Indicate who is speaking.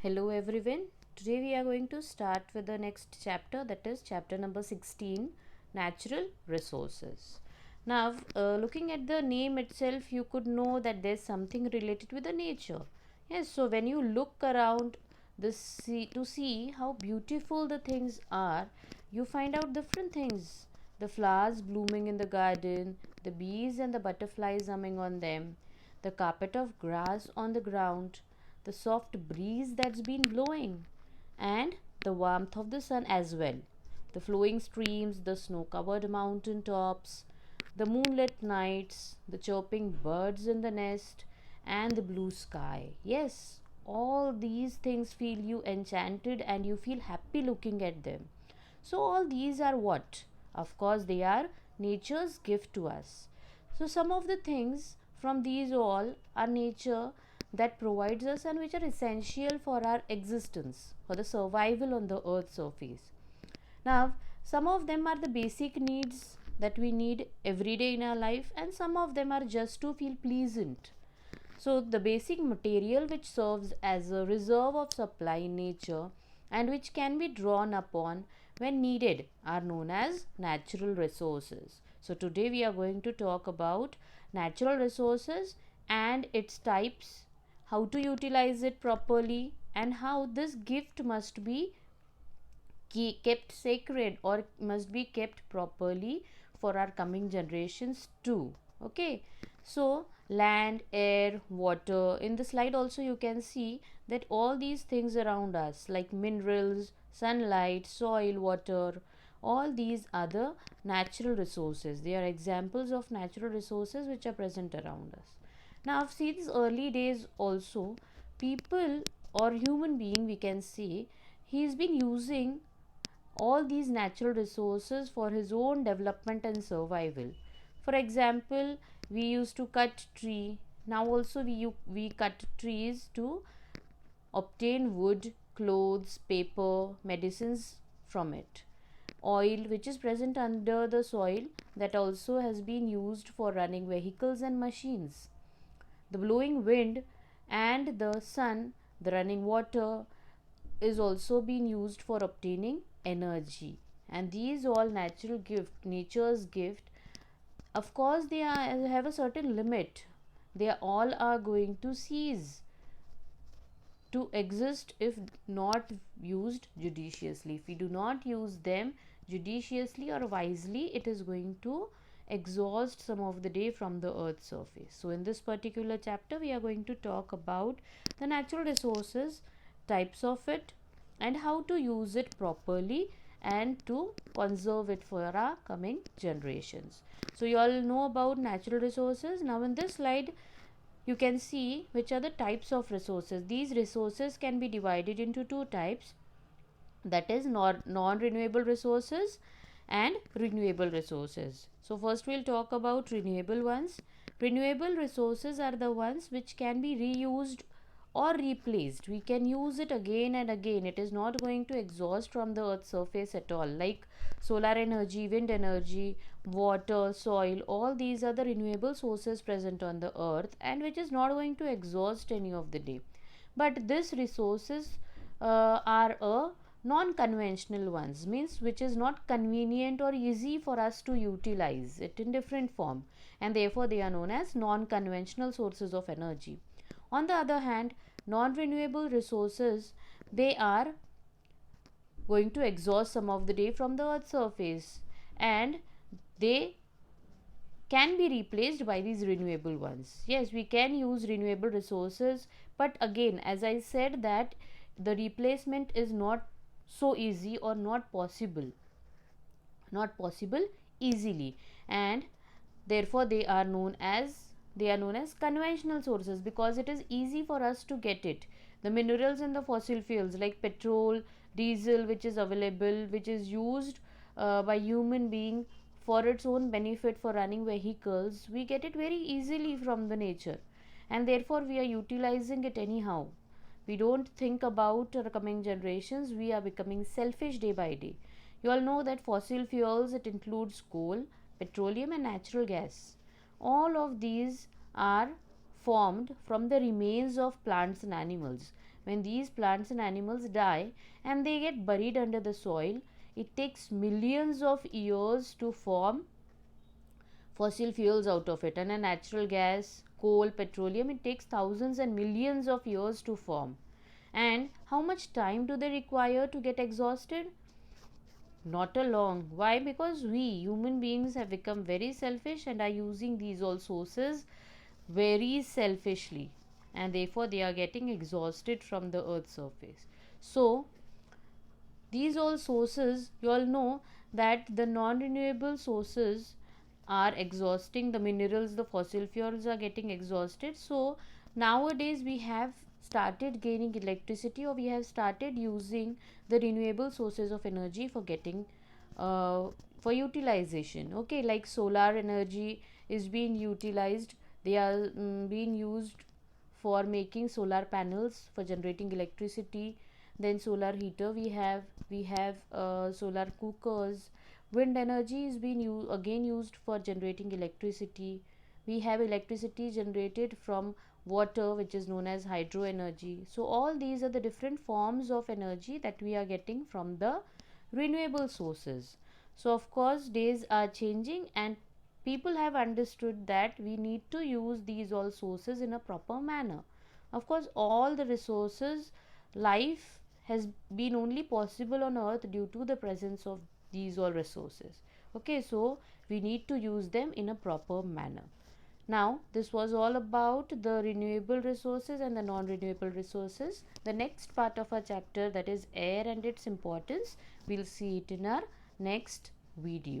Speaker 1: Hello everyone. Today we are going to start with the next chapter, that is chapter number 16, Natural Resources. Now, looking at the name itself, you could know that there's something related with the nature. Yes, so when you look around to see how beautiful the things are, you find out different things. The flowers blooming in the garden, the bees and the butterflies humming on them, the carpet of grass on the ground, the soft breeze that's been blowing, and the warmth of the sun as well. The flowing streams, the snow covered mountain tops, the moonlit nights, the chirping birds in the nest, and the blue sky. Yes, all these things feel you enchanted and you feel happy looking at them. So, all these are what? Of course, they are nature's gift to us. So, some of the things from these all are nature that provides us and which are essential for our existence, for the survival on the earth's surface. Now, some of them are the basic needs that we need every day in our life, and some of them are just to feel pleasant. So, the basic material which serves as a reserve of supply in nature and which can be drawn upon when needed are known as natural resources. So, today we are going to talk about natural resources and its types, how to utilize it properly, and how this gift must be kept sacred or must be kept properly for our coming generations too. Okay, so land, air, water. In the slide also you can see that all these things around us like minerals, sunlight, soil, water, all these are the natural resources. They are examples of natural resources which are present around us. Now see, these early days also, people or human being, we can say, he's been using all these natural resources for his own development and survival. For example, we used to cut tree. Now also we cut trees to obtain wood, clothes, paper, medicines from it. Oil which is present under the soil, that also has been used for running vehicles and machines. The blowing wind and the sun, the running water, is also being used for obtaining energy. And these all nature's gift, of course they have a certain limit. They all are going to cease to exist if not used judiciously. If we do not use them judiciously or wisely, it is going to exhaust some of the day from the earth's surface. So in this particular chapter we are going to talk about the natural resources, types of it, and how to use it properly and to conserve it for our coming generations. So you all know about natural resources. Now in this slide you can see which are the types of resources. These resources can be divided into two types, that is non-renewable resources and renewable resources. So first we'll talk about renewable ones. Renewable resources are the ones which can be reused or replaced. We can use it again and again. It is not going to exhaust from the earth's surface at all, like solar energy, wind energy, water, soil. All these are the renewable sources present on the earth and which is not going to exhaust any of the day. But these resources are a non-conventional ones, means which is not convenient or easy for us to utilize it in different form, and therefore they are known as non-conventional sources of energy. On the other hand, non-renewable resources, they are going to exhaust some of the day from the earth's surface, and they can be replaced by these renewable ones. Yes, we can use renewable resources, but again, as I said, that the replacement is not so easy or not possible easily, and therefore they are known as conventional sources because it is easy for us to get it. The minerals in the fossil fuels like petrol, diesel, which is available, which is used by human being for its own benefit for running vehicles, we get it very easily from the nature, and therefore we are utilizing it anyhow. We don't think about our coming generations. We are becoming selfish day by day. You all know that fossil fuels, it includes coal, petroleum and natural gas. All of these are formed from the remains of plants and animals. when these plants and animals die and they get buried under the soil, it takes millions of years to form fossil fuels out of it. And a natural gas, coal, petroleum, it takes thousands and millions of years to form. And how much time do they require to get exhausted? Not a long. Why? Because we human beings have become very selfish and are using these all sources very selfishly, and therefore they are getting exhausted from the earth's surface. So these all sources, you all know that the non-renewable sources are exhausting, the minerals, the fossil fuels are getting exhausted. So nowadays we have started gaining electricity, or we have started using the renewable sources of energy for getting uh, for utilization. Okay, like solar energy is being utilized. They are being used for making solar panels for generating electricity. Then solar heater we have solar cookers. Wind energy is being again used for generating electricity. We have electricity generated from water, which is known as hydro energy. So all these are the different forms of energy that we are getting from the renewable sources. So of course days are changing, and people have understood that we need to use these all sources in a proper manner. Of course, all the resources, life has been only possible on earth due to the presence of these all resources. Okay, so we need to use them in a proper manner. Now this was all about the renewable resources and the non-renewable resources. The next part of our chapter, that is air and its importance, we'll see it in our next video.